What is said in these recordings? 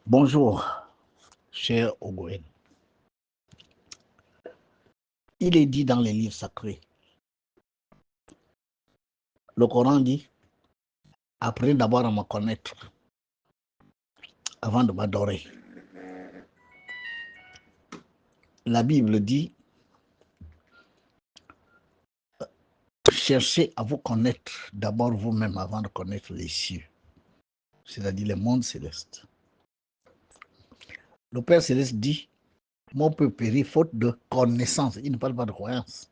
Bonjour, cher Ogoen. Il est dit dans les livres sacrés, le Coran dit, apprenez d'abord à me connaître avant de m'adorer. La Bible dit, cherchez à vous connaître d'abord vous-même avant de connaître les cieux, c'est-à-dire les mondes célestes. Le Père Céleste dit, mon peuple périt faute de connaissance. Il ne parle pas de croyance.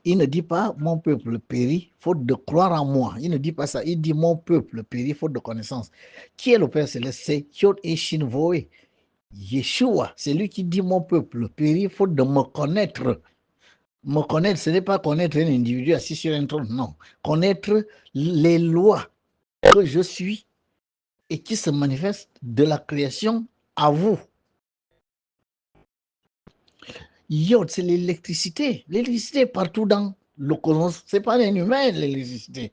Il ne dit pas, mon peuple périt faute de croire en moi. Il ne dit pas ça. Il dit, mon peuple périt faute de connaissance. Qui est le Père Céleste? C'est Yod et Shin Voé. Yeshua, c'est lui qui dit, mon peuple périt faute de me connaître. Me connaître, ce n'est pas connaître un individu assis sur un trône, non. Connaître les lois que je suis et qui se manifestent de la création à vous. Yod, c'est l'électricité. L'électricité est partout dans le cosmos. Ce n'est pas un humain, l'électricité.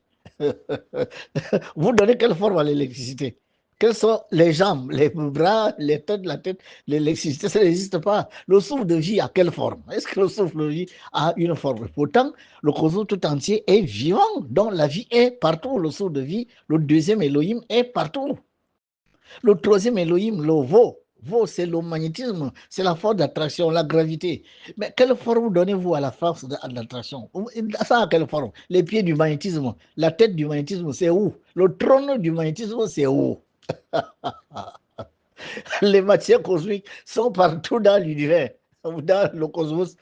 Vous donnez quelle forme à l'électricité? Quelles sont les jambes, les bras, les têtes, la tête? L'électricité, ça n'existe pas. Le souffle de vie a quelle forme? Est-ce que le souffle de vie a une forme? Pourtant, le cosmos tout entier est vivant, donc la vie est partout. Le souffle de vie, le deuxième Elohim est partout. Le troisième Elohim, le Vo, c'est le magnétisme, c'est la force d'attraction, la gravité. Mais quelle forme donnez-vous à la force d'attraction? Ça a quelle forme? Les pieds du magnétisme, la tête du magnétisme, c'est où? Le trône du magnétisme, c'est où? Les matières cosmiques sont partout dans l'univers, dans le cosmos.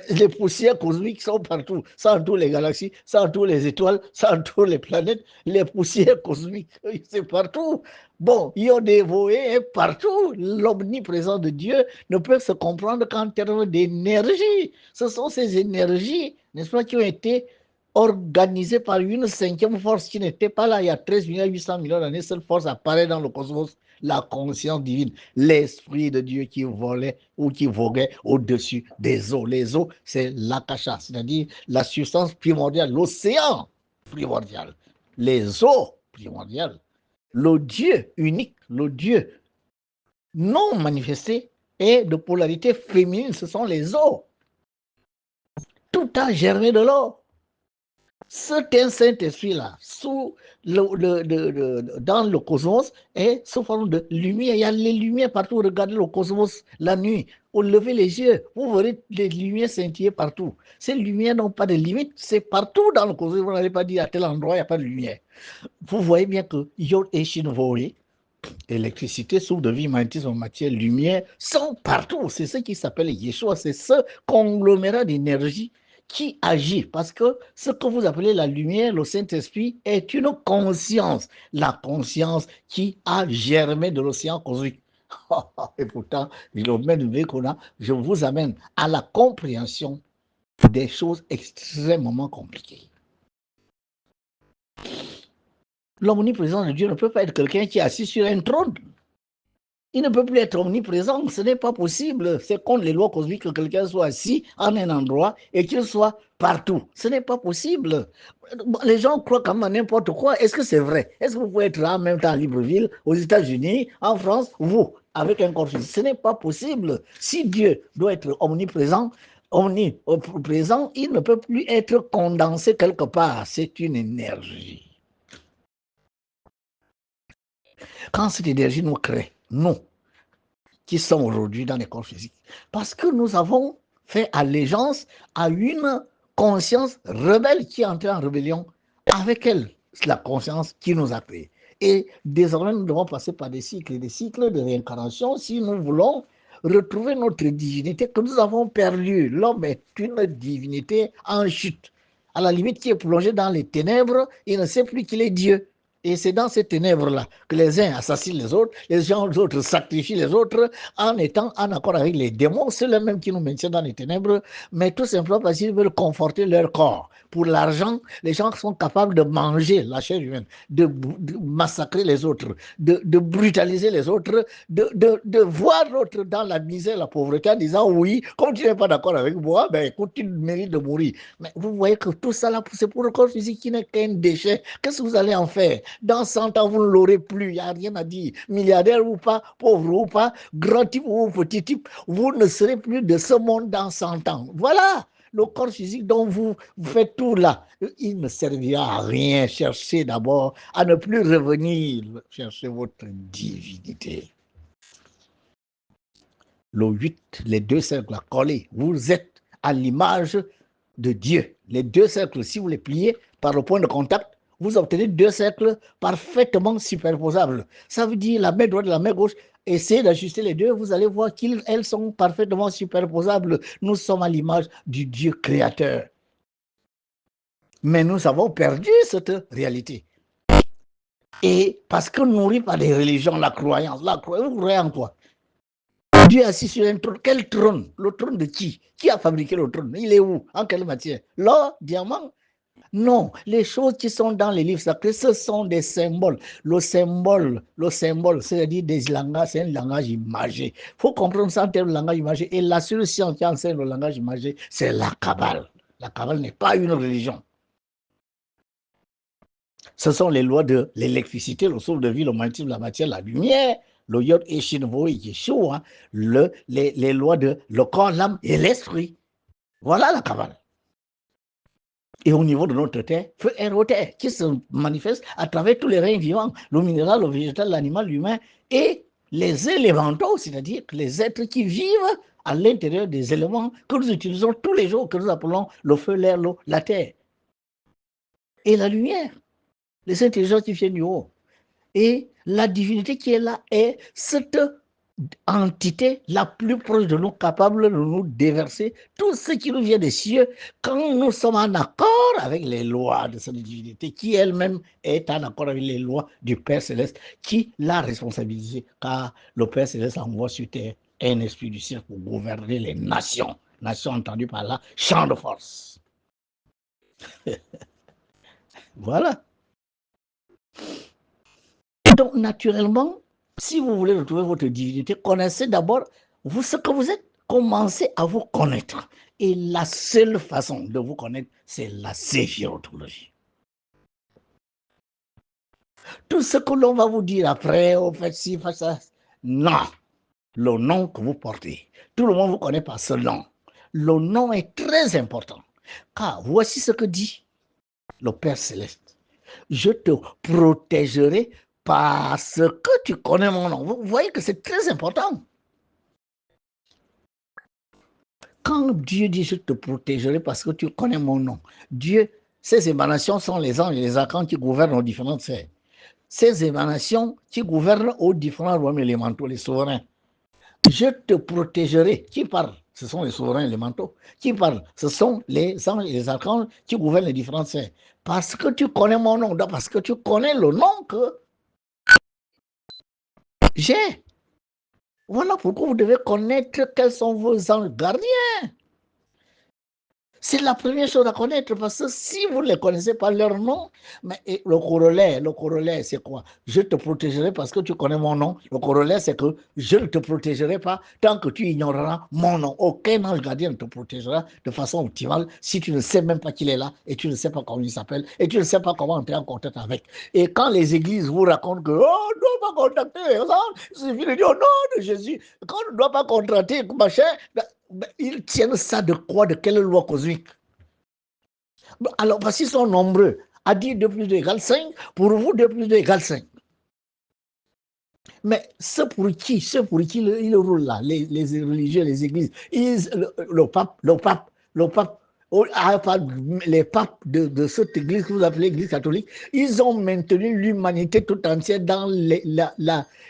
Les poussières cosmiques sont partout, ça entoure les galaxies, ça entoure les étoiles, ça entoure les planètes, les poussières cosmiques, c'est partout. Bon, Yodévoé est partout. L'omniprésence de Dieu ne peut se comprendre qu'en termes d'énergie. Ce sont ces énergies, n'est-ce pas, qui ont été organisées par une cinquième force qui n'était pas là il y a 13 800 000 d'années. Cette force apparaît dans le cosmos, la conscience divine, l'esprit de Dieu qui volait ou qui voguait au-dessus des eaux. Les eaux, c'est l'akasha, c'est-à-dire la substance primordiale, l'océan primordial, les eaux primordiales, le Dieu unique, le Dieu non manifesté et de polarité féminine, ce sont les eaux. Tout a germé de l'eau. C'est un Saint-Esprit-là, dans le cosmos, est sous forme de lumière. Il y a les lumières partout. Regardez le cosmos la nuit. Vous levez les yeux, vous verrez les lumières scintiller partout. Ces lumières n'ont pas de limite, c'est partout dans le cosmos. Vous n'allez pas dire à tel endroit, il n'y a pas de lumière. Vous voyez bien que Yod et Shin Voé, électricité, souffle de vie, magnétisme, matière, lumière, sont partout. C'est ce qui s'appelle Yeshua. C'est ce conglomérat d'énergie qui agit. Parce que ce que vous appelez la lumière, le Saint-Esprit, est une conscience. La conscience qui a germé de l'océan cosmique. Et pourtant, le même qu'on a, je vous amène à la compréhension des choses extrêmement compliquées. L'omniprésence de Dieu ne peut pas être quelqu'un qui est assis sur un trône. Il ne peut plus être omniprésent, ce n'est pas possible. C'est contre les lois cosmiques que quelqu'un soit assis en un endroit et qu'il soit partout. Ce n'est pas possible. Les gens croient quand même à n'importe quoi. Est-ce que c'est vrai? Est-ce que vous pouvez être là en même temps à Libreville, aux États-Unis, en France, vous, avec un corps physique? Ce n'est pas possible. Si Dieu doit être omniprésent, il ne peut plus être condensé quelque part. C'est une énergie. Quand cette énergie nous crée, nous, qui sont aujourd'hui dans les corps physiques, parce que nous avons fait allégeance à une conscience rebelle qui est entrée en rébellion avec elle, la conscience qui nous a créés. Et désormais, nous devons passer par des cycles de réincarnation si nous voulons retrouver notre divinité que nous avons perdue. L'homme est une divinité en chute, à la limite qui est plongé dans les ténèbres, il ne sait plus qu'il est Dieu. Et c'est dans ces ténèbres-là que les uns assassinent les autres sacrifient les autres en étant en accord avec les démons. C'est eux-mêmes qui nous maintiennent dans les ténèbres, mais tout simplement parce qu'ils veulent conforter leur corps. Pour l'argent, les gens sont capables de manger la chair humaine, de massacrer les autres, de brutaliser les autres, de voir l'autre dans la misère, la pauvreté, en disant oui, comme tu n'es pas d'accord avec moi, ben écoute, tu mérites de mourir. Mais vous voyez que tout ça là, c'est pour le corps physique qui n'est qu'un déchet. Qu'est-ce que vous allez en faire? Dans 100 ans, vous ne l'aurez plus. Il n'y a rien à dire. Milliardaire ou pas, pauvre ou pas, grand type ou petit type, vous ne serez plus de ce monde dans 100 ans. Voilà. Le corps physique dont vous faites tout là, il ne servira à rien. Cherchez d'abord à ne plus revenir chercher votre divinité. Le 8, les deux cercles collés, vous êtes à l'image de Dieu. Les deux cercles, si vous les pliez par le point de contact, vous obtenez deux cercles parfaitement superposables. Ça veut dire la main droite et la main gauche. Essayez d'ajuster les deux, vous allez voir qu'elles sont parfaitement superposables. Nous sommes à l'image du Dieu créateur. Mais nous avons perdu cette réalité. Et parce que nourri par des religions, la croyance, vous croyez en quoi? Dieu est assis sur un trône. Quel trône? Le trône de qui? Qui a fabriqué le trône? Il est où? En quelle matière? L'or, diamant? Non, les choses qui sont dans les livres sacrés, ce sont des symboles. Le symbole, c'est-à-dire des langages, c'est un langage imagé. Il faut comprendre ça en termes de langage imagé. Et la seule science qui enseigne le langage imagé, c'est la Kabbale. La Kabbale n'est pas une religion. Ce sont les lois de l'électricité, le souffle de vie, le magnétisme, la matière, la lumière, le yod et shinvo et yeshua, les lois de le corps, l'âme et l'esprit. Voilà la Kabbale. Et au niveau de notre terre, feu et terre, qui se manifeste à travers tous les règnes vivants, le minéral, le végétal, l'animal, l'humain et les élémentaux, c'est-à-dire les êtres qui vivent à l'intérieur des éléments que nous utilisons tous les jours, que nous appelons le feu, l'air, l'eau, la terre. Et la lumière, les intelligences qui viennent du haut. Et la divinité qui est là est cette entité la plus proche de nous, capable de nous déverser tout ce qui nous vient des cieux quand nous sommes en accord avec les lois de cette divinité qui elle-même est en accord avec les lois du Père Céleste qui l'a responsabilisé car le Père Céleste envoie sur terre un esprit du ciel pour gouverner les nations. Nations entendues par là, champ de force. Voilà. Donc, naturellement, si vous voulez retrouver votre divinité, connaissez d'abord vous ce que vous êtes. Commencez à vous connaître. Et la seule façon de vous connaître, c'est la séphirotologie. Tout ce que l'on va vous dire après, au fait ci, fait ça, non. Le nom que vous portez, tout le monde vous connaît par ce nom. Le nom est très important. Car voici ce que dit le Père Céleste. Je te protégerai parce que tu connais mon nom. Vous voyez que c'est très important. Quand Dieu dit je te protégerai parce que tu connais mon nom, Dieu, ces émanations sont les anges et les archanges qui gouvernent aux différentes sphères. Ces émanations qui gouvernent aux différents royaumes élémentaux, les souverains. Je te protégerai. Qui parle? Ce sont les souverains élémentaux. Qui parle? Ce sont les anges et les archanges qui gouvernent les différentes sphères. Parce que tu connais mon nom, parce que tu connais le nom que j'ai. Voilà pourquoi vous devez connaître quels sont vos anges gardiens. C'est la première chose à connaître parce que si vous ne les connaissez pas leur nom, mais le corollaire, c'est quoi? Je te protégerai parce que tu connais mon nom. Le corollaire, c'est que je ne te protégerai pas tant que tu ignoreras mon nom. Aucun ange gardien ne te protégera de façon optimale si tu ne sais même pas qu'il est là et tu ne sais pas comment il s'appelle et tu ne sais pas comment entrer en contact avec. Et quand les églises vous racontent que, oh, on ne doit pas contacter les anges, il suffit de dire au nom de Jésus, quand on ne doit pas contacter, machin, ils tiennent ça de quoi? De quelle loi cosmique? Alors, parce qu'ils sont nombreux à dire 2 plus 2 égale 5, pour vous, 2 plus 2 égale 5. Mais ceux pour qui il roule là, les religieux, les églises, le pape, les papes de cette église que vous appelez l'église catholique, ils ont maintenu l'humanité tout entière dans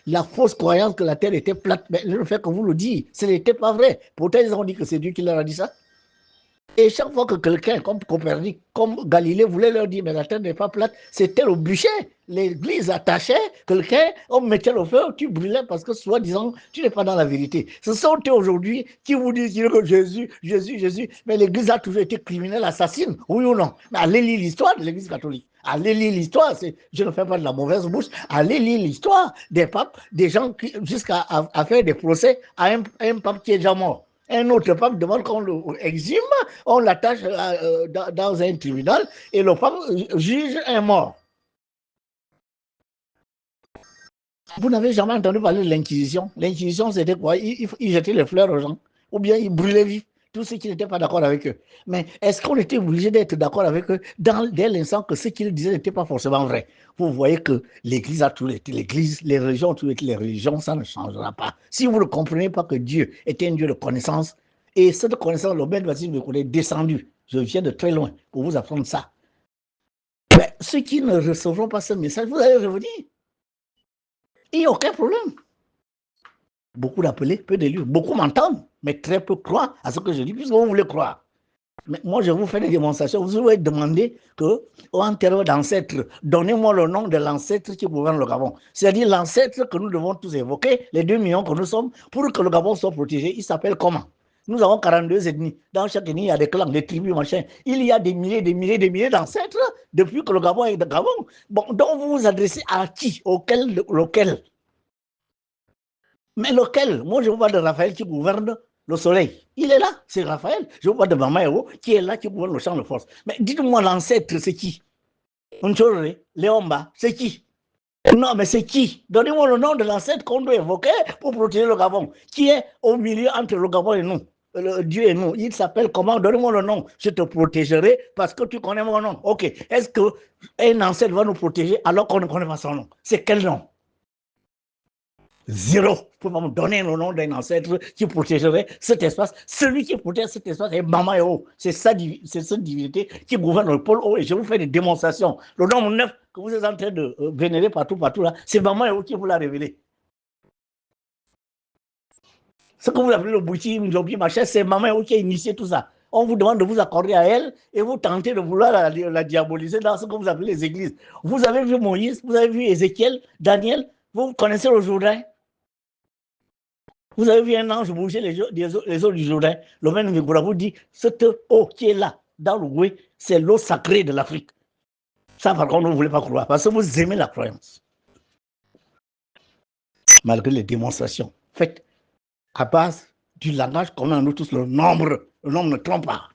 la fausse croyance que la terre était plate. Mais le fait que vous le dites, ce n'était pas vrai. Pourtant, ils ont dit que c'est Dieu qui leur a dit ça. Et chaque fois que quelqu'un, comme Copernic, comme Galilée, voulait leur dire, mais la terre n'est pas plate, c'était le bûcher. L'église attachait quelqu'un, on mettait le feu, tu brûlais parce que, soi-disant, tu n'es pas dans la vérité. Ce sont eux aujourd'hui qui vous disent que Jésus, mais l'église a toujours été criminelle, assassine, oui ou non? Mais allez lire l'histoire de l'église catholique. Allez lire l'histoire, je ne fais pas de la mauvaise bouche, allez lire l'histoire des papes, des gens qui, jusqu'à faire des procès à un pape qui est déjà mort. Un autre pape demande qu'on l'exhume, on l'attache dans un tribunal et le pape juge un mort. Vous n'avez jamais entendu parler de l'Inquisition. L'Inquisition, c'était quoi? Ils jetaient les fleurs aux gens, ou bien ils brûlaient vifs tous ceux qui n'étaient pas d'accord avec eux. Mais est-ce qu'on était obligé d'être d'accord avec eux dès l'instant que ce qu'ils disaient n'était pas forcément vrai? Vous voyez que l'Église a toujours été l'Église, les religions ont toujours été les religions, ça ne changera pas. Si vous ne comprenez pas que Dieu était un Dieu de connaissance, et cette connaissance, le maître Vasile me est descendu, je viens de très loin pour vous apprendre ça. Mais ceux qui ne recevront pas ce message, vous allez revenir. Il n'y a aucun problème. Beaucoup d'appelés, peu d'élus. Beaucoup m'entendent, mais très peu croient à ce que je dis, puisque vous voulez croire. Mais moi, je vous fais des démonstrations. Vous allez demander qu'en termes d'ancêtre, donnez-moi le nom de l'ancêtre qui gouverne le Gabon. C'est-à-dire l'ancêtre que nous devons tous évoquer, les 2 millions que nous sommes, pour que le Gabon soit protégé. Il s'appelle comment? Nous avons 42 ethnies. Dans chaque ethnie, il y a des clans, des tribus, machin. Il y a des milliers, des milliers, des milliers d'ancêtres depuis que le Gabon est de Gabon. Bon, donc vous vous adressez à qui? Lequel? Mais lequel? Moi, je vous parle de Raphaël qui gouverne le soleil. Il est là, c'est Raphaël. Je vous parle de Mamaero qui est là, qui gouverne le champ de force. Mais dites-moi, l'ancêtre, c'est qui? Unchoré, Léomba, c'est qui? Non, mais c'est qui? Donnez-moi le nom de l'ancêtre qu'on doit évoquer pour protéger le Gabon. Qui est au milieu entre le Gabon et nous? Dieu et nous. Il s'appelle comment? Donnez-moi le nom. Je te protégerai parce que tu connais mon nom. Ok. Est-ce qu'un ancêtre va nous protéger alors qu'on ne connaît pas son nom? C'est quel nom? Zéro. Vous pouvez me donner le nom d'un ancêtre qui protégerait cet espace. Celui qui protège cet espace est Mamaeo. C'est cette divinité qui gouverne le pôle haut. Et je vous fais des démonstrations. Le nombre 9 que vous êtes en train de vénérer partout là, c'est Mamaeo qui vous l'a révélé. Ce que vous appelez le bouti, Mjobi, machin, c'est Mamaeo qui a initié tout ça. On vous demande de vous accorder à elle et vous tentez de vouloir la diaboliser dans ce que vous appelez les églises. Vous avez vu Moïse, vous avez vu Ézéchiel, Daniel, vous connaissez le Jourdain. Vous avez vu un ange bouger les eaux du Jourdain. Le même Nicolas vous dit, cette eau qui est là, dans le Goué, c'est l'eau sacrée de l'Afrique. Ça, par contre, vous ne voulez pas croire, parce que vous aimez la croyance. Malgré les démonstrations faites à base du langage commun à nous tous, le nombre ne trompe pas.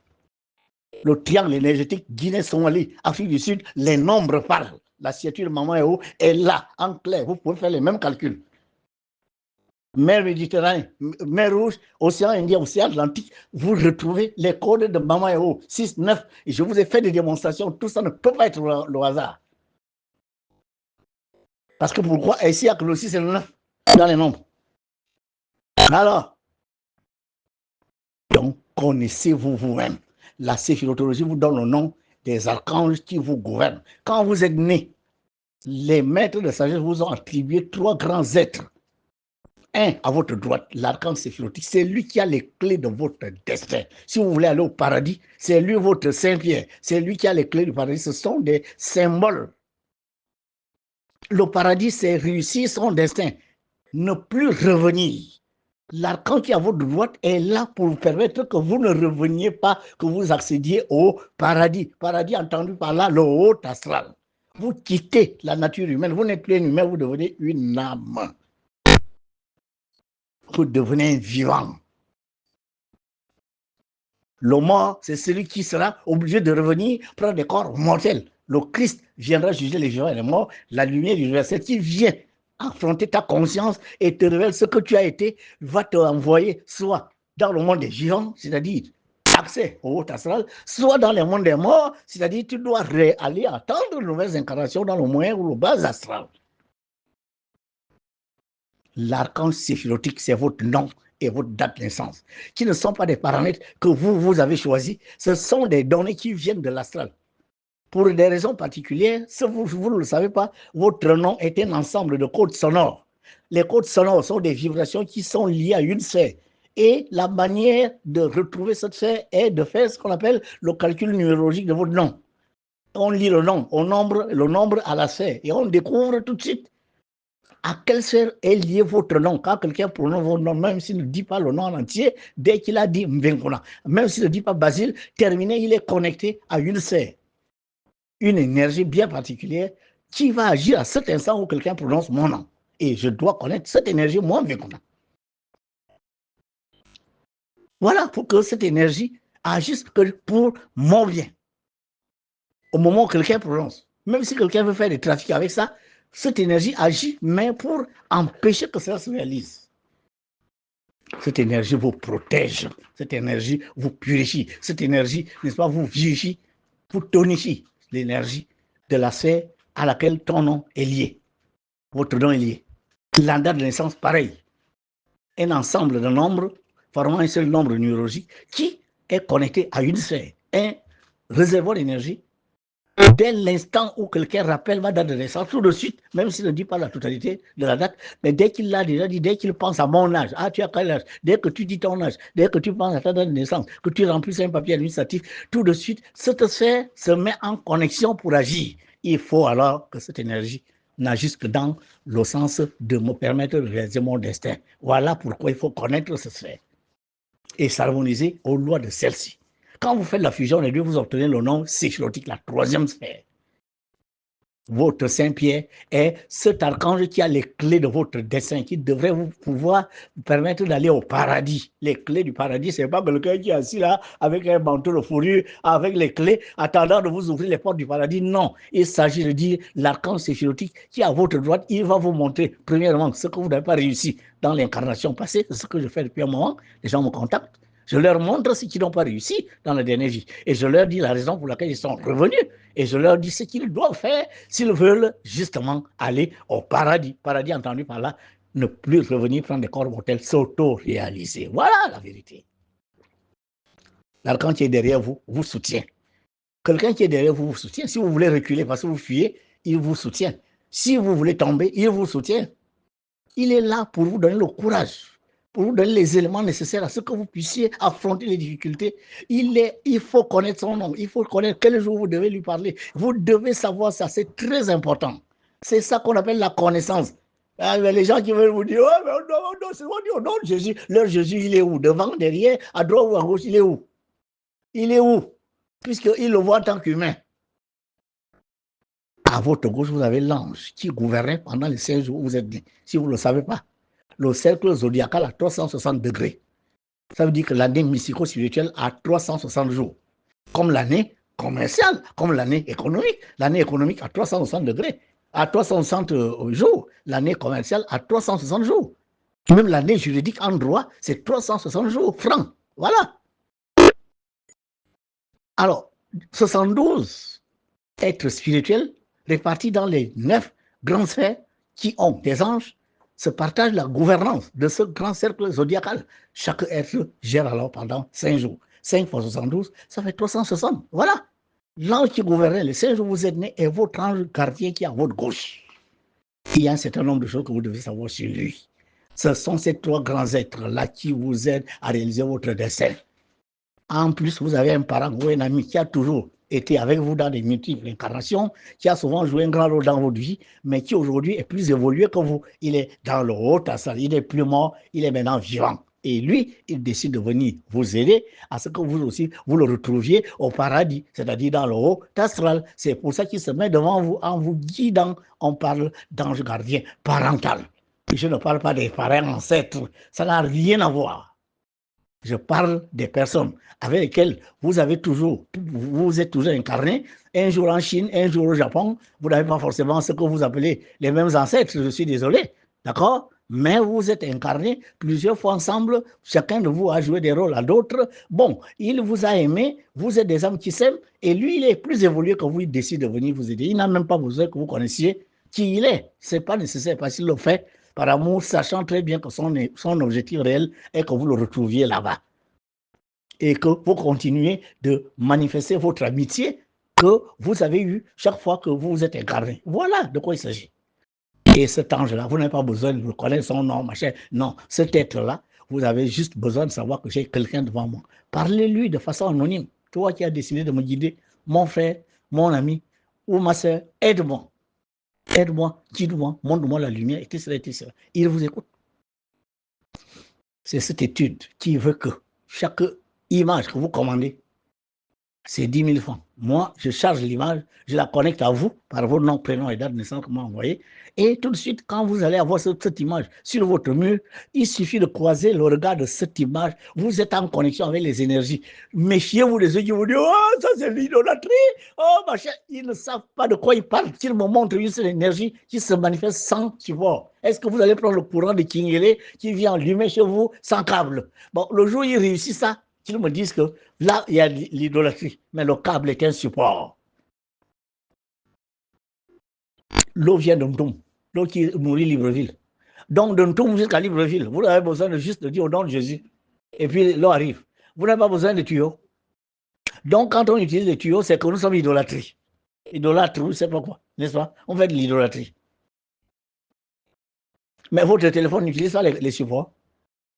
Le triangle énergétique Guinée-Somalie, Afrique du Sud, les nombres parlent. La signature de Maman Eo est là, en clair. Vous pouvez faire les mêmes calculs. Mer Méditerranée, mer Rouge, océan Indien, océan Atlantique, vous retrouvez les codes de Mamaeo 6, 9. Et je vous ai fait des démonstrations. Tout ça ne peut pas être le hasard. Parce que pourquoi? Ici, il y a que le 6 et le 9 dans les nombres. Alors, donc, connaissez-vous vous-même. La séphirotologie vous donne le nom des archanges qui vous gouvernent. Quand vous êtes né, les maîtres de sagesse vous ont attribué 3 grands êtres. Un, à votre droite, l'archange séphirotique, c'est lui qui a les clés de votre destin. Si vous voulez aller au paradis, c'est lui votre Saint-Pierre. C'est lui qui a les clés du paradis. Ce sont des symboles. Le paradis, c'est réussir son destin. Ne plus revenir. L'archange qui est à votre droite est là pour vous permettre que vous ne reveniez pas, que vous accédiez au paradis. Paradis entendu par là, le haut astral. Vous quittez la nature humaine. Vous n'êtes plus un humain, vous devenez une âme. Vous devenez un vivant. Le mort, c'est celui qui sera obligé de revenir prendre des corps mortels. Le Christ viendra juger les vivants et les morts. La lumière universelle qui vient affronter ta conscience et te révèle ce que tu as été, va te envoyer soit dans le monde des vivants, c'est-à-dire accès au haut astral, soit dans le monde des morts, c'est-à-dire tu dois aller attendre de nouvelles incarnations dans le moyen ou le bas astral. L'archange séphirotique, c'est votre nom et votre date de naissance, qui ne sont pas des paramètres que vous avez choisis, ce sont des données qui viennent de l'astral. Pour des raisons particulières, si vous ne le savez pas, votre nom est un ensemble de codes sonores. Les codes sonores sont des vibrations qui sont liées à une sphère. Et la manière de retrouver cette sphère est de faire ce qu'on appelle le calcul numérologique de votre nom. On lit le nom, le nombre à la sphère, et on découvre tout de suite à quelle sphère est lié votre nom. Quand quelqu'un prononce votre nom, même s'il ne dit pas le nom en entier, dès qu'il a dit Mvenkona, même s'il ne dit pas Basile, terminé, il est connecté à une sphère, une énergie bien particulière qui va agir à cet instant où quelqu'un prononce mon nom. Et je dois connaître cette énergie, moi, Mvenkona. Voilà, pour que cette énergie agisse pour mon bien. Au moment où quelqu'un prononce, même si quelqu'un veut faire des trafics avec ça, cette énergie agit, mais pour empêcher que cela se réalise. Cette énergie vous protège, cette énergie vous purifie, cette énergie, n'est-ce pas, vous vivifie, vous tonifie l'énergie de la sphère à laquelle ton nom est lié. Votre nom est lié. La date de naissance, pareil. Un ensemble de nombres formant un seul nombre numérologique qui est connecté à une sphère, un réservoir d'énergie. Dès l'instant où quelqu'un rappelle ma date de naissance, tout de suite, même s'il ne dit pas la totalité de la date, mais dès qu'il l'a déjà dit, dès qu'il pense à mon âge, ah, tu as quel âge, dès que tu dis ton âge, dès que tu penses à ta date de naissance, que tu remplis un papier administratif, tout de suite, cette sphère se met en connexion pour agir. Il faut alors que cette énergie n'agisse que dans le sens de me permettre de réaliser mon destin. Voilà pourquoi il faut connaître cette sphère et s'harmoniser aux lois de celle-ci. Quand vous faites la fusion des deux, vous obtenez le nom séphirotique, la troisième sphère. Votre Saint-Pierre est cet archange qui a les clés de votre destin, qui devrait vous pouvoir vous permettre d'aller au paradis. Les clés du paradis, ce n'est pas quelqu'un qui est assis là avec un manteau de fourrure, avec les clés, attendant de vous ouvrir les portes du paradis. Non, il s'agit de dire l'archange séphirotique qui est à votre droite, il va vous montrer, premièrement, ce que vous n'avez pas réussi dans l'incarnation passée, c'est ce que je fais depuis un moment, les gens me contactent. Je leur montre ce qu'ils n'ont pas réussi dans la dernière vie. Et je leur dis la raison pour laquelle ils sont revenus. Et je leur dis ce qu'ils doivent faire s'ils veulent justement aller au paradis. Paradis entendu par là, ne plus revenir prendre des corps mortels, s'auto-réaliser. Voilà la vérité. L'archange qui est derrière vous, vous soutient. Quelqu'un qui est derrière vous, vous soutient. Si vous voulez reculer parce que vous fuyez, il vous soutient. Si vous voulez tomber, il vous soutient. Il est là pour vous donner le courage, pour vous donner les éléments nécessaires à ce que vous puissiez affronter les difficultés. Il faut connaître son nom, il faut connaître quel jour vous devez lui parler. Vous devez savoir ça, c'est très important. C'est ça qu'on appelle la connaissance. Ah, les gens qui veulent vous dire, oh, mais non, c'est moi au nom de Jésus. Leur Jésus, il est où? Devant, derrière, à droite ou à gauche, il est où? Il est où? Puisqu'il le voit en tant qu'humain. À votre gauche, vous avez l'ange qui gouvernait pendant les 5 jours où vous êtes né. Si vous ne le savez pas, le cercle zodiacal à 360 degrés. Ça veut dire que l'année mystico-spirituelle a 360 jours. Comme l'année commerciale, comme l'année économique. L'année économique à 360 degrés, à 360 jours. L'année commerciale à 360 jours. Même l'année juridique en droit, c'est 360 jours francs. Voilà. Alors, 72 êtres spirituels répartis dans les 9 grandes sphères qui ont des anges se partagent la gouvernance de ce grand cercle zodiacal. Chaque être gère alors pendant 5 jours. 5 fois 72, ça fait 360. Voilà. L'ange qui gouvernait les 5 jours où vous êtes né est votre ange gardien qui est à votre gauche. Il y a un certain nombre de choses que vous devez savoir sur lui. Ce sont ces 3 grands êtres-là qui vous aident à réaliser votre destin. En plus, vous avez un parent ou un ami qui a toujours été avec vous dans des multiples incarnations, qui a souvent joué un grand rôle dans votre vie, mais qui aujourd'hui est plus évolué que vous. Il est dans le haut astral, il n'est plus mort, il est maintenant vivant. Et lui, il décide de venir vous aider à ce que vous aussi, vous le retrouviez au paradis, c'est-à-dire dans le haut astral. C'est pour ça qu'il se met devant vous en vous guidant. On parle d'ange gardien parental. Je ne parle pas des parents ancêtres, ça n'a rien à voir. Je parle des personnes avec lesquelles vous êtes toujours incarné, un jour en Chine, un jour au Japon, vous n'avez pas forcément ce que vous appelez les mêmes ancêtres, je suis désolé, d'accord? Mais vous êtes incarné plusieurs fois ensemble, chacun de vous a joué des rôles à d'autres. Bon, il vous a aimé, vous êtes des âmes qui s'aiment, et lui, il est plus évolué que vous, il décide de venir vous aider. Il n'a même pas besoin que vous connaissiez qui il est. Ce n'est pas nécessaire parce qu'il le fait par amour, sachant très bien que son objectif réel est que vous le retrouviez là-bas. Et que vous continuez de manifester votre amitié que vous avez eue chaque fois que vous vous êtes incarné. Voilà de quoi il s'agit. Et cet ange-là, vous n'avez pas besoin de connaître son nom, machin. Non, cet être-là, vous avez juste besoin de savoir que j'ai quelqu'un devant moi. Parlez-lui de façon anonyme. Toi qui as décidé de me guider, mon frère, mon ami ou ma soeur, aide-moi. Aide-moi, guide-moi, montre-moi la lumière, etc., etc. Il vous écoute. C'est cette étude qui veut que chaque image que vous commandez C'est 10 000 francs. Moi, je charge l'image, je la connecte à vous par vos noms, prénoms et date de naissance que vous m'envoyez. Et tout de suite, quand vous allez avoir cette image sur votre mur, il suffit de croiser le regard de cette image. Vous êtes en connexion avec les énergies. Méfiez-vous des ceux qui vous disent oh, ça c'est l'idolâtrie. Oh, machin. Ils ne savent pas de quoi ils parlent. Ils me montrent juste l'énergie qui se manifeste sans support. Est-ce que vous allez prendre le courant de Kingele qui vient allumer chez vous sans câble? Bon, le jour où ils réussissent ça, ils me disent que là, il y a l'idolâtrie, mais le câble est un support. L'eau vient de Ntoum, l'eau qui nourrit Libreville. Donc, de Ntoum jusqu'à Libreville, vous avez besoin de juste de dire au nom de Jésus. Et puis, l'eau arrive. Vous n'avez pas besoin de tuyaux. Donc, quand on utilise les tuyaux, c'est que nous sommes idolâtries. Idolâtres, vous ne savez pas quoi, n'est-ce pas? On fait de l'idolâtrie. Mais votre téléphone n'utilise pas les supports.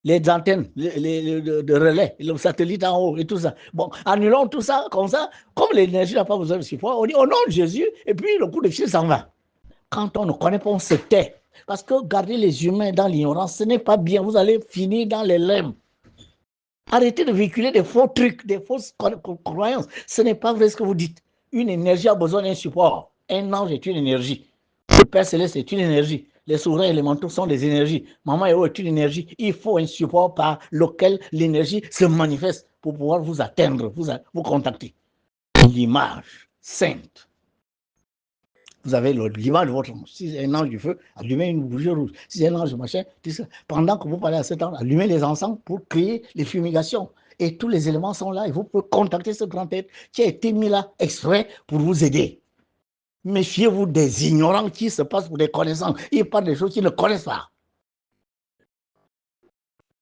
Les antennes, de relais, le satellite en haut et tout ça. Bon, annulons tout ça comme ça. Comme l'énergie n'a pas besoin de support, on dit au nom de Jésus et puis le coup de fil s'en va. Quand on ne connaît pas, on se tait. Parce que garder les humains dans l'ignorance, ce n'est pas bien. Vous allez finir dans les limbes. Arrêtez de véhiculer des faux trucs, des fausses croyances. Ce n'est pas vrai ce que vous dites. Une énergie a besoin d'un support. Un ange est une énergie. Le Père Céleste est une énergie. Les souverains élémentaux sont des énergies. Maman Eo est une énergie. Il faut un support par lequel l'énergie se manifeste pour pouvoir vous atteindre, vous contacter. L'image sainte. Vous avez l'image de votre ange. Si c'est un ange du feu, allumez une bougie rouge. Si c'est un ange de machin, pendant que vous parlez à cet ange, allumez les encens pour créer les fumigations. Et tous les éléments sont là et vous pouvez contacter ce grand être qui a été mis là exprès pour vous aider. Méfiez-vous des ignorants qui se passent pour des connaissants. Ils parlent des choses qu'ils ne connaissent pas.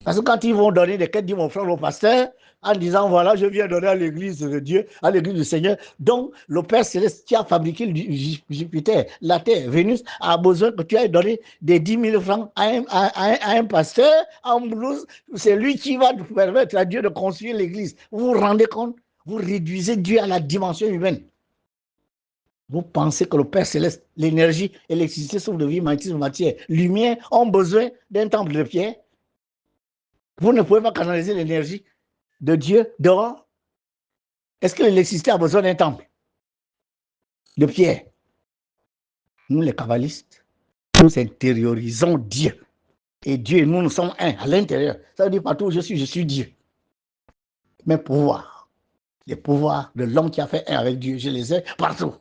Parce que quand ils vont donner des quêtes d'offrandes au pasteur, en disant voilà, je viens donner à l'église de Dieu, à l'église du Seigneur. Donc, le Père Céleste qui a fabriqué Jupiter, la Terre, Vénus, a besoin que tu ailles donner des 10 000 francs à un pasteur en blouse. C'est lui qui va permettre à Dieu de construire l'église. Vous vous rendez compte? Vous réduisez Dieu à la dimension humaine. Vous pensez que le Père Céleste, l'énergie, l'électricité, souffle de vie, magnétisme, matière, lumière ont besoin d'un temple de pierre? Vous ne pouvez pas canaliser l'énergie de Dieu dehors? Est-ce que l'électricité a besoin d'un temple de pierre? Nous, les kabbalistes, nous intériorisons Dieu. Et Dieu et nous, nous sommes un à l'intérieur. Ça veut dire partout où je suis Dieu. Mes pouvoirs, les pouvoirs de l'homme qui a fait un avec Dieu, je les ai partout.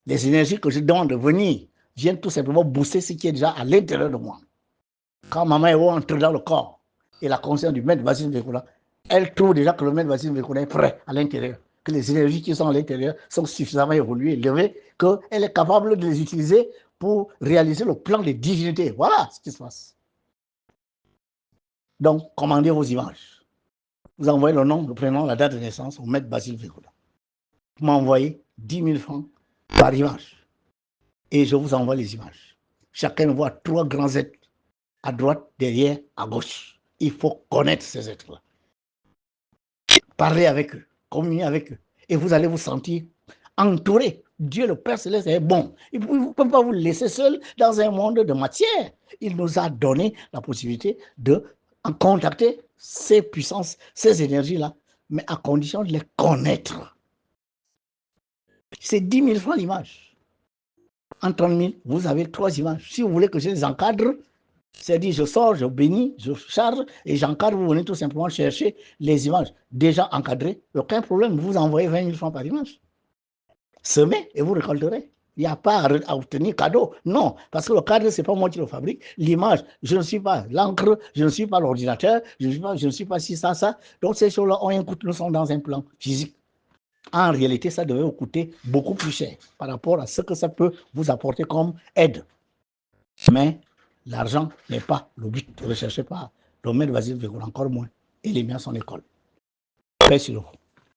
Les énergies que je demande de venir viennent tout simplement booster ce qui est déjà à l'intérieur de moi. Quand Maman Eo entre dans le corps et la conscience du maître Basile Vekuna, elle trouve déjà que le maître Basile Vekuna est prêt à l'intérieur, que les énergies qui sont à l'intérieur sont suffisamment évoluées, élevées, qu'elle est capable de les utiliser pour réaliser le plan des divinités. Voilà ce qui se passe. Donc, commandez vos images. Vous envoyez le nom, le prénom, la date de naissance au maître Basile Vekuna. Vous m'envoyez 10 000 francs par image. Et je vous envoie les images. Chacun voit 3 grands êtres à droite, derrière, à gauche. Il faut connaître ces êtres-là. Parlez avec eux, communiez avec eux. Et vous allez vous sentir entouré. Dieu le Père Céleste est bon. Il ne peut pas vous laisser seul dans un monde de matière. Il nous a donné la possibilité de contacter ces puissances, ces énergies-là, mais à condition de les connaître. C'est 10 000 francs l'image. En 30 000, vous avez 3 images. Si vous voulez que je les encadre, c'est-à-dire, je sors, je bénis, je charge et j'encadre. Vous venez tout simplement chercher les images déjà encadrées. Aucun problème, vous envoyez 20 000 francs par image. Semez et vous récolterez. Il n'y a pas à obtenir cadeau. Non, parce que le cadre, ce n'est pas moi qui le fabrique. L'image, je ne suis pas l'encre, je ne suis pas l'ordinateur, je ne suis pas ci, ça. Donc, ces choses-là ont un coût. Nous sommes dans un plan physique. En réalité, ça devait vous coûter beaucoup plus cher par rapport à ce que ça peut vous apporter comme aide. Mais l'argent n'est pas le but. Ne recherchez pas. Le maître Basile Vekuna encore moins. Et les miens sont l'école. Paix sur vous.